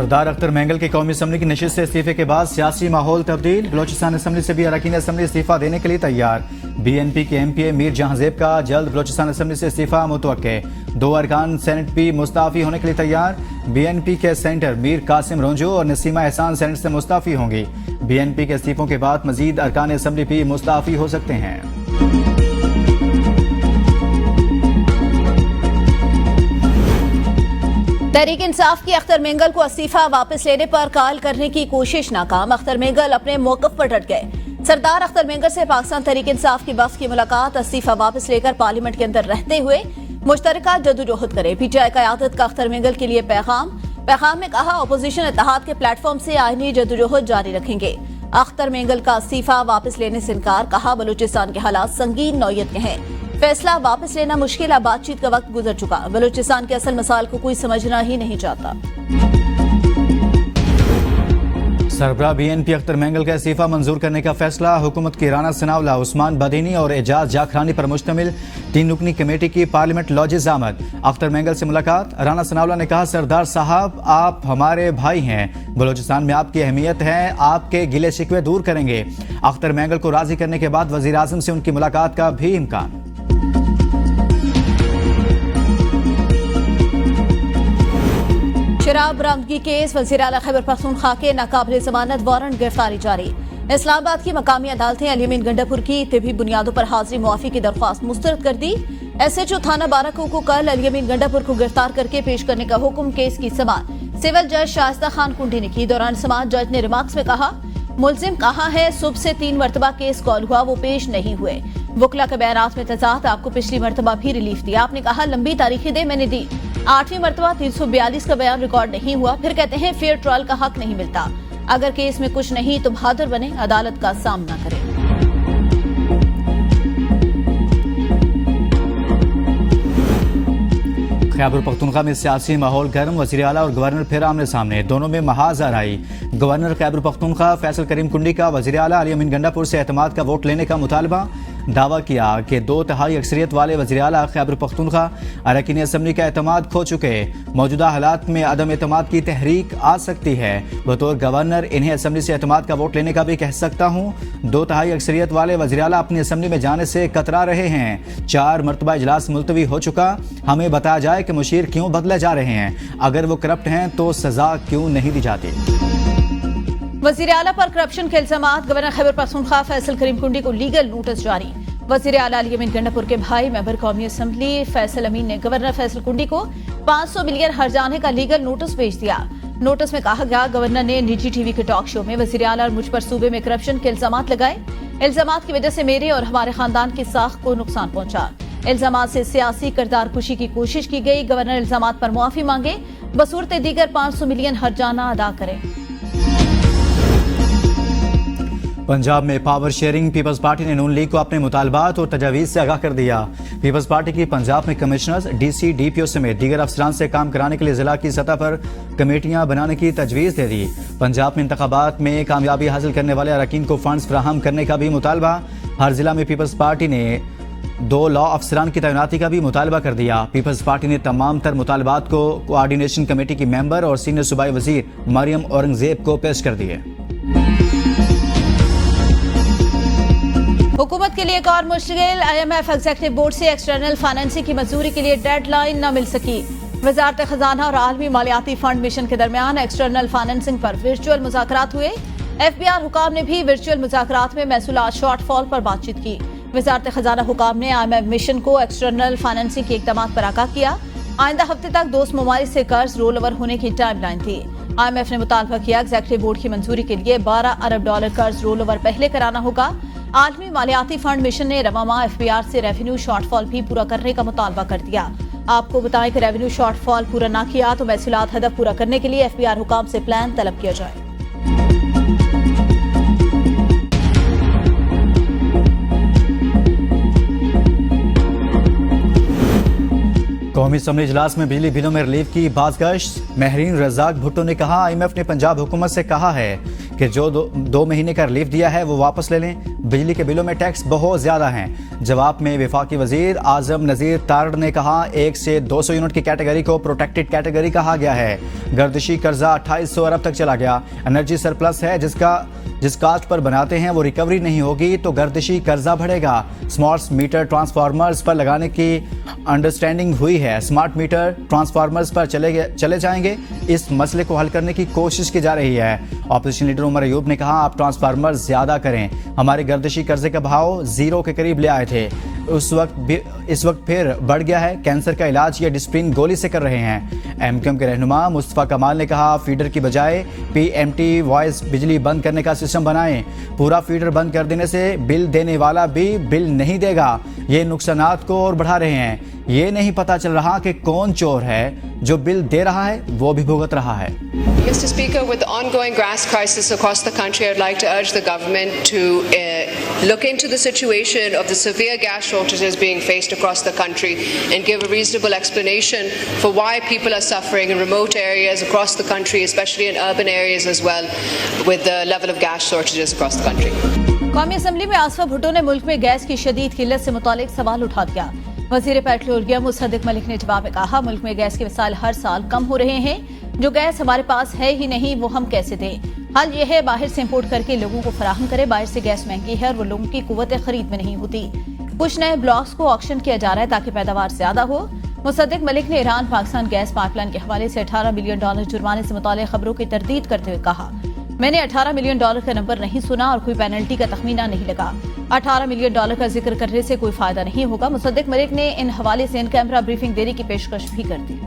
सरदार अख्तर मेंगल की कौमी असम्बली की नशिस्त से इस्तीफे के बाद सियासी माहौल तब्दील। बलोचिस्तान असम्बली से भी अरकान असम्बली इस्तीफा देने के लिए तैयार। BNP के MPA मीर जहांजेब का जल्द बलोचिस्तान असम्बली से इस्तीफा मुतवक्के। 2 अरकान सेनेट भी मुस्ताफी होने के लिए तैयार। BNP के सेंटर मीर कासिम रोंजो और नसीमा एहसान सेनेट से मुस्ताफी होंगी। BNP के इस्तीफों के बाद मजीद अरकान असम्बली भी मुस्ताफी हो सकते हैं। तहरीक इंसाफ की अख्तर मेंगल को इस्तीफा वापस लेने पर कायल करने की कोशिश नाकाम। अख्तर मेंगल अपने मौक़िफ़ पर डट गए। सरदार अख्तर मेंगल से पाकिस्तान तहरीक इंसाफ की वफ़द की मुलाकात। इस्तीफा वापस लेकर पार्लियामेंट के अंदर रहते हुए मुश्तरका जदोजहद करे। PTI क़यादत का अख्तर मेंगल के लिए पैगाम में कहा, अपोजिशन इत्तेहाद के प्लेटफॉर्म से आईनी जदोजहद जारी रखेंगे। अख्तर मेंगल का इस्तीफा वापस लेने से इनकार। कहा, बलूचिस्तान के हालात संगीन नौयत के हैं, फैसला वापस लेना मुश्किल। बातचीत का वक्त गुजर चुका। बलूचिस्तान के असल मसाइल को कोई समझना ही नहीं चाहता। सरबराह BNP अख्तर मेंगल का इस्तीफा मंजूर करने का फैसला। हुकूमत की राना सनाउल्लाह, उस्मान बदीनी और एजाज जाखरानी पर मुश्तमिल 3 रुकनी कमेटी की पार्लियामेंट लॉजिज आमद। अख्तर मेंगल से मुलाकात। राना सनाउल्लाह ने कहा, सरदार साहब आप हमारे भाई हैं, बलूचिस्तान में आपकी अहमियत है, आपके गिले शिकवे दूर करेंगे। अख्तर मेंगल को राजी करने के बाद वजीर आजम से उनकी मुलाकात का भी इम्कान। शराब बरामदगी केस। वज़ीर आला खैबर पख्तूनख्वा के नाकाबिल जमानत वारंट गिरफ्तारी जारी। इस्लामाबाद की मकामी अदालतें अली-अमीन गंडापुर की तिबी बुनियादों पर हाजिरी मुआफी की दरख्वास्त मुस्तरद कर दी। SHO थाना बाराको को कल अली-अमीन गंडापुर को गिरफ्तार करके पेश करने का हुक्म। केस की समाअत सिविल जज शाइस्ता खान कुंडी ने की। दौरान समाअत जज ने रिमार्क्स में कहा, मुलजिम कहा है सुबह से 3 मरतबा केस कॉल हुआ, वो पेश नहीं हुए। वकला के बयानात में तजाद, आपको पिछली मरतबा भी रिलीफ दिया, आपने कहा लंबी तारीखें दे, मैंने दी। 8वीं मरतबा 342 का बयान रिकॉर्ड नहीं हुआ। फिर कहते हैं फेयर ट्रायल का हक नहीं मिलता। अगर केस में कुछ नहीं तो बहादुर बने, अदालत का सामना करें। खैबर पख्तूनख्वा में सियासी माहौल गर्म। वज़ीर आला और गवर्नर फिर आमने सामने, दोनों में महाज आ रही। गवर्नर खैबर पख्तूनख्वा फैसल करीम कुंडी का वज़ीर आला अली-अमीन गंडापुर से एतमाद का वोट लेने का मुतालबा। दावा किया कि 2/3 अक्सरियत वाले वज़ीर आला खैबर पख्तूनख्वा अरकान असम्बली का एतमाद खो चुके। मौजूदा हालात में अदम एतमाद की तहरीक आ सकती है। बतौर गवर्नर इन्हें असम्बली से एतमाद का वोट लेने का भी कह सकता हूँ। 2/3 अक्सरियत वाले वज़ीर आला अपनी असम्बली में जाने से कतरा रहे हैं। 4 मरतबा इजलास मुलतवी हो चुका। हमें बताया जाए कि मुशीर क्यों बदले जा रहे हैं। अगर वो करप्ट हैं तो सजा क्यों नहीं दी जाती। वज़ीर आला पर करप्शन के इल्जामात। गवर्नर खैबर पख्तूनख्वा फैसल करीम कुंडी को लीगल नोटिस जारी। वज़ीर आला अली-अमीन गंडापुर के भाई मेंबर कौमी असम्बली फैसल अमीन ने गवर्नर फैसल कुंडी को 500 मिलियन हर्जाने का लीगल नोटिस भेज दिया। नोटिस में कहा गया, गवर्नर ने निजी TV के टॉक शो में वज़ीर आला और मुझ पर सूबे में करप्शन के इल्जामात लगाए। इल्जामात की वजह से मेरे और हमारे खानदान की साख को नुकसान पहुंचा। इल्जामात से सियासी किरदार कुशी की कोशिश की गई। गवर्नर इल्जामात पर मुआफी मांगे, बसूरत दीगर 500 मिलियन हर्जाना अदा करें। पंजाब में पावर शेयरिंग। पीपल्स पार्टी ने नून लीग को अपने मुतालबात और तजावीज़ से आगाह कर दिया। पीपल्स पार्टी की पंजाब में कमिश्नर्स, DC, DPO समेत दीगर अफसरान से काम कराने के लिए जिला की सतह पर कमेटियां बनाने की तजवीज़ दे दी। पंजाब में इंतखाबात में कामयाबी हासिल करने वाले अरकान को फंड्स फराहम करने का भी मुतालबा। हर जिला में पीपल्स पार्टी ने 2 लॉ अफसरान की तैनाती का भी मुतालबा कर दिया। पीपल्स पार्टी ने तमाम तर मुतालबात को कोऑर्डिनेशन कमेटी की मेंबर और सीनियर सूबाई वजीर मरियम औरंगजेब को पेश कर दिए। हुकूमत के लिए एक और मुश्किल। IMF एग्जीक्यूटिव बोर्ड से एक्सटर्नल फाइनेंसिंग की मंजूरी के लिए डेडलाइन न मिल सकी। वजारत खजाना और आलमी मालियाती फंड मिशन के दरमियान एक्सटर्नल फाइनेंसिंग पर वर्चुअल मुज़ाकरात हुए। FBR हुकाम ने भी वर्चुअल मुज़ाकरात में महसूलात शॉर्टफॉल पर बातचीत की। वजारत खजाना हुकाम ने IMF मिशन को एक्सटर्नल फाइनेंसिंग के इक़दामात पर आगाह किया। आइंदा हफ्ते तक दोस्त ममालिक से कर्ज रोल ओवर होने की टाइमलाइन थी। IMF ने मुतालबा किया, एग्जीक्यूटिव बोर्ड की मंजूरी के लिए $12 अरब कर्ज रोल ओवर पहले कराना होगा। आलमी मालियाती फंड मिशन ने रवा माह FBR से रेवेन्यू शॉर्टफॉल भी पूरा करने का मुतालबा कर दिया। आपको बताएं कि रेवेन्यू शॉर्टफॉल पूरा ना किया तो महसूलात हदफ पूरा करने के लिए FBR हुकाम से प्लान तलब किया जाए। कौमी असम्बली इजलास में बिजली बिलों में रिलीफ की बाज़गश्त। महरीन रज़ाक भुट्टो ने कहा, IMF ने पंजाब हुकूमत से कहा है कि जो दो महीने का रिलीफ दिया है वो वापस ले लें। बिजली के बिलों में टैक्स बहुत ज़्यादा हैं। जवाब में वफाकी वजीर आजम नज़ीर तारड़ ने कहा 1 से 200 यूनिट की कैटेगरी को प्रोटेक्टेड कैटेगरी कहा गया है। गर्दिशी कर्जा 2800 अरब तक चला गया। एनर्जी सरप्लस है जिस कास्ट पर बनाते हैं वो रिकवरी नहीं होगी तो गर्दिशी कर्जा बढ़ेगा। स्मार्ट मीटर ट्रांसफार्मर्स पर लगाने की अंडरस्टैंडिंग हुई है। स्मार्ट मीटर ट्रांसफार्मर्स पर चले जाएंगे। इस मसले को हल करने की कोशिश की जा रही है। ऑपोजिशन लीडर उमर अयूब ने कहा आप ट्रांसफार्मर ज्यादा करें। हमारे गर्दिशी कर्जे का भाव 0 के करीब ले आए थे, इस वक्त फिर बढ़ गया है। कैंसर का इलाज ये डिस्प्रिन गोली से कर रहे हैं। एमक्यूएम के रहनुमा मुस्तफा कमाल ने कहा फीडर की बजाय PMT वॉइस बिजली बंद करने का सिस्टम बनाएं। पूरा फीडर बंद कर देने से बिल देने वाला भी बिल नहीं देगा। ये नुकसानात को और बढ़ा रहे हैं। ये नहीं पता चल रहा कि कौन चोर है, जो बिल दे रहा है वो भी भुगत रहा है। Mr. Speaker, with the ongoing gas crisis across the country, I'd like to urge the government to look into the situation of the severe gas shortages being faced across the country and give a reasonable explanation for why people are suffering in remote areas across the country, especially in urban areas as well, with the level of gas shortages across the country. कौमी assembly में आसफा भुट्टो ने मुल्क में gas की शदीद किल्लत से मुतालिक सवाल उठा दिया। वजीर पेट्रोलियम मुसद्दिक मलिक ने जवाब में कहा मुल्क में गैस के वसाइल हर साल कम हो रहे हैं। जो गैस हमारे पास है ही नहीं वो हम कैसे दें। हल यह है बाहर से इंपोर्ट करके लोगों को फराहम करें। बाहर से गैस महंगी है और वो लोगों की कुव्वत खरीद में नहीं होती। कुछ नए ब्लॉक्स को ऑक्शन किया जा रहा है ताकि पैदावार ज्यादा हो। मुसद्दिक मलिक ने ईरान पाकिस्तान गैस पाइपलाइन के हवाले से $18 मिलियन जुर्माने से मुताल्लिक़ खबरों की तरदीद करते हुए कहा मैंने $18 मिलियन का नंबर नहीं सुना और कोई पेनल्टी का तखमीना नहीं लगा। $18 मिलियन का जिक्र करने से कोई फायदा नहीं होगा। मुसद्दिक मलिक ने इन हवाले से इन कैमरा ब्रीफिंग देने की पेशकश भी कर दी।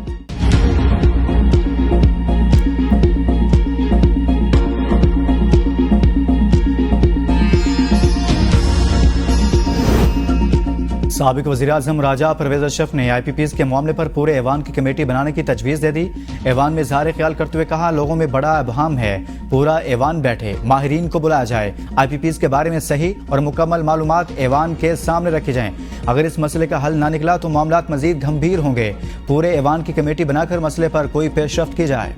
साबिक वज़ीर-ए-आज़म राजा परवेज़ अशरफ ने IPPs के मामले पर पूरे ऐवान की कमेटी बनाने की तजवीज़ दे दी। ऐवान में इज़हार ख्याल करते हुए कहा लोगों में बड़ा अबहम है, पूरा ऐवान बैठे, माहिरीन को बुलाया जाए, IPPs के बारे में सही और मुकम्मल मालूमात ऐवान के सामने रखी जाएं। अगर इस मसले का हल ना निकला तो मामलात मज़ीद गंभीर होंगे। पूरे ऐवान की कमेटी बनाकर मसले पर कोई पेशरफ्त की जाए।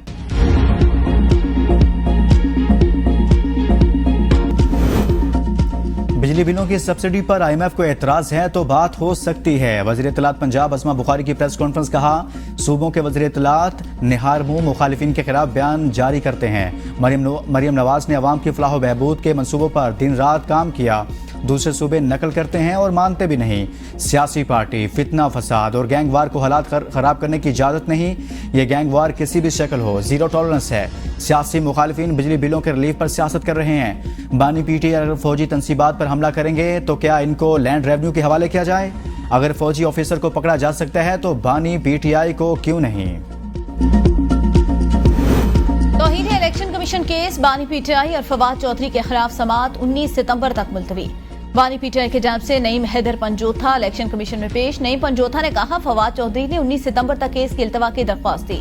बिजली बिलों की सब्सिडी पर IMF को एतराज है तो बात हो सकती है। वज़ीर इत्तलात पंजाब अस्मा बुखारी की प्रेस कॉन्फ्रेंस कहा सूबों के वज़ीर इत्तलात निहार मुंह मुखालिफिन के खिलाफ बयान जारी करते हैं। मरियम नवाज ने अवाम की फलाह बहबूद के मनसूबों पर दिन रात काम किया। दूसरे सूबे नकल करते हैं और मानते भी नहीं। सियासी पार्टी फितना फसाद और गैंग वार को हालात खराब करने की इजाज़त नहीं। ये गैंग वार किसी भी शक्ल हो 0 टॉलरेंस है। सियासी मुखालिफिन बिजली बिलों के रिलीफ पर सियासत कर रहे हैं। बानी PTI अगर फौजी तनसीबात पर हमला करेंगे तो क्या इनको लैंड रेवेन्यू के हवाले किया जाए? अगर फौजी ऑफिसर को पकड़ा जा सकता है तो बानी PTI को क्यों नहीं? तौहीद इलेक्शन कमीशन केस बानी PTI और फवाद चौधरी के खिलाफ समाअत 19 सितंबर तक मुलतवी। बानी PTI की जानिब से नईम हैदर पंजोथा इलेक्शन कमीशन में पेश। नईम पंजोथा ने कहा फवाद चौधरी ने 19 सितंबर तक केस की इल्तवा की दरख्वास्त दी,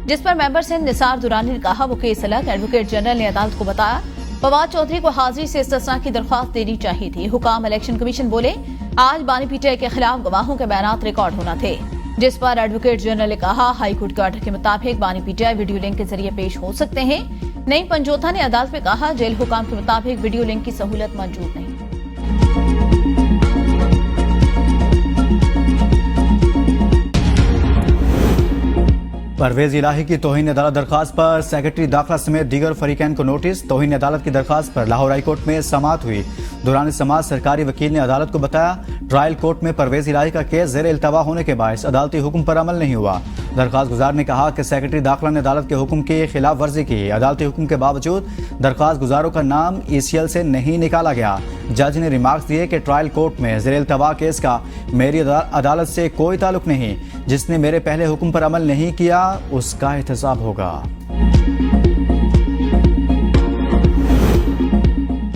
जिस पर मेंबर सिंध निसार दुरानी ने कहा वो केस अलग। एडवोकेट जनरल ने अदालत को बताया फवाद चौधरी को हाजिरी से इस्तिस्ना की दरख्वास्त देनी चाहिए थी। हुकाम इलेक्शन कमीशन बोले आज बानी PTI के खिलाफ गवाहों के बयानात रिकॉर्ड होना थे, जिस पर एडवोकेट जनरल ने कहा हाई कोर्ट के ऑर्डर के मुताबिक बानी PTI वीडियो लिंक के जरिए पेश हो सकते हैं। नईम पंजोथा ने अदालत में कहा जेल हुकाम के मुताबिक वीडियो लिंक की सहूलत मौजूद नहीं। परवेज इलाही की तौहीन अदालत दरखास्त पर सेक्रेटरी दाखिला समेत दीगर फरीकैन को नोटिस। तौहीन अदालत की दरखास्त पर लाहौर हाई कोर्ट में समाअत हुई। दौरान समाअत सरकारी वकील ने अदालत को बताया ट्रायल कोर्ट में परवेज इलाही का केस ज़ेर इल्तवा होने के बायस अदालती हुक्म पर अमल नहीं हुआ। दरखास्त गुजार ने कहा कि सेक्रेटरी दाखिला ने अदालत के हुक्म की खिलाफ वर्जी की। अदालती हुक्म के बावजूद दरखास्त गुजारों का नाम ECL से नहीं निकाला गया। जज ने रिमार्क्स दिए कि ट्रायल कोर्ट में ज़ेर इल्तवा केस का मेरी अदालत से कोई ताल्लुक नहीं। जिसने मेरे पहले हुक्म पर अमल नहीं किया उसका एहतसाब होगा।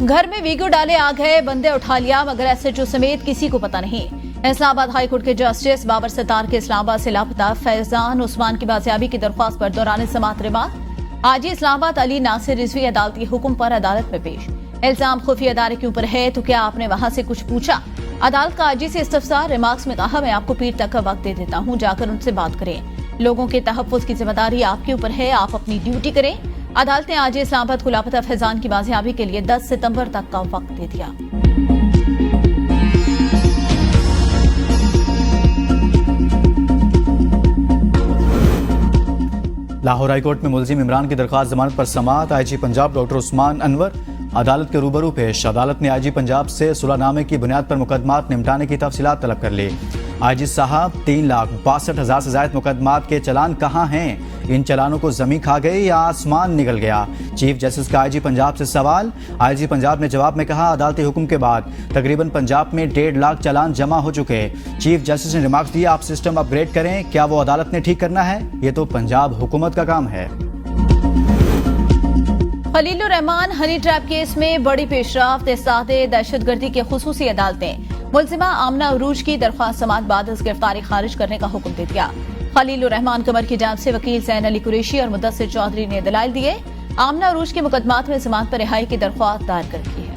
घर में वीडियो डाले आ गए, बंदे उठा लिया मगर SHO समेत किसी को पता नहीं। इस्लामाबाद हाई कोर्ट के जस्टिस बाबर सत्तार के इस्लामाबाद से लापता फैजान उस्मान की बाजियाबी की दरख्वास्त पर दौरान समाअत रिमांड। आज इस्लामाबाद अली नासिर रिजवी अदालती हुक्म पर अदालत में पेश। इल्जाम खुफिया अदारे के ऊपर है तो क्या आपने वहां से कुछ पूछा? अदालत का आजी से इस्तफसार। रिमार्क्स में कहा मैं आपको पीर तक का वक्त दे देता हूं, जाकर उनसे बात करें। लोगों के तहफ्फुज़ की जिम्मेदारी आपके ऊपर है, आप अपनी ड्यूटी करें। अदालत ने आज इस्लामाबाद को लापता फैजान की बाजियाबी के लिए 10 सितंबर तक का वक्त दे दिया। लाहौर हाईकोर्ट में मुलजिम इमरान की दरख्वास्त जमानत पर समाअत। आईजी पंजाब डॉक्टर उस्मान अनवर अदालत के रूबरू पेश। अदालत ने आईजी पंजाब से सुलहनामे की बुनियाद पर मुकदमात निपटाने की तफसीलात तलब कर ली। आईजी साहब 3,62,000 से ज्यादा मुकदमात के चलान कहाँ हैं? इन चलानों को जमीन खा गई या आसमान निगल गया? चीफ जस्टिस का आईजी पंजाब से सवाल। आईजी पंजाब ने जवाब में कहा, अदालती हुक्म के बाद तकरीबन पंजाब में 1.5 लाख चलान जमा हो चुके। चीफ जस्टिस ने रिमार्क्स दिए, आप सिस्टम अपग्रेड करें। क्या वो अदालत ने ठीक करना है? ये तो पंजाब हुकूमत का काम है। Khalilur Rahman honey trap case में बड़ी पेशरफ्त। इस्तादे दहशतगर्दी के खुसूसी अदालतें मुलजिमा आमना अरूज की दरख्वास्त समाअत बाद गिरफ्तारी खारिज करने का हुक्म दे दिया। खलीलुर रहमान कमर की जांच से वकील जैन अली कुरैशी और मुदस्सिर चौधरी ने दलाइल दिए। आमना अरूज के मुकदमात में जमानत पर रिहाई की दरख्वास्त दायर कर की है।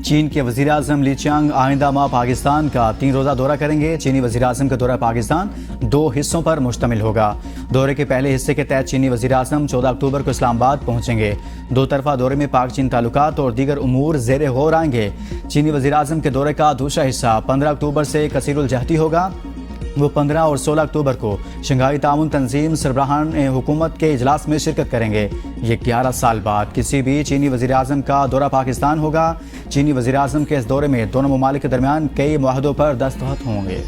चीन के वजीर आजम ली चियांग आइंदा माह पाकिस्तान का 3 रोजा दौरा करेंगे। चीनी वजीर आजम का दौरा पाकिस्तान 2 हिस्सों पर मुश्तमिल होगा। दौरे के पहले हिस्से के तहत चीनी वजीर आजम 14 अक्टूबर को इस्लामाबाद पहुंचेंगे। 2 तरफा दौरे में पाक चीन ताल्लुकात और दीगर उमूर ज़ेरे गौर आएंगे। चीनी वजीर आजम के दौरे का दूसरा हिस्सा 15 अक्टूबर से कसीरुल जहती होगा। वो 15 और 16 अक्टूबर को शंघाई ताउन तंजीम सरबराहान हुकूमत के इजलास में शिरकत करेंगे। ये 11 साल बाद किसी भी चीनी वजीर आजम का दौरा पाकिस्तान होगा। चीनी वजीर आजम के इस दौरे में दोनों ममालिक के दरमियान कई मुआहदों पर दस्तखत होंगे।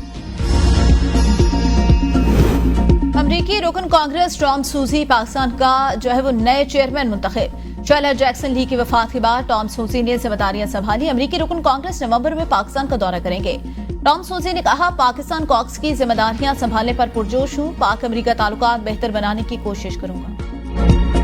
अमरीकी रुकन कांग्रेस टॉम सूजी पाकिस्तान का वो नए चेयरमैन मुंतखब। शैला जैक्सन ली की वफात के बाद टॉम सूजी ने जिम्मेदारियां संभाली। अमरीकी रुकन कांग्रेस नवंबर में पाकिस्तान का दौरा करेंगे। टॉम सूजी ने कहा, पाकिस्तान कॉक्स की जिम्मेदारियां संभालने पर पुरजोश हूं। पाक अमरीका ताल्लुकात बेहतर बनाने की कोशिश करूंगा।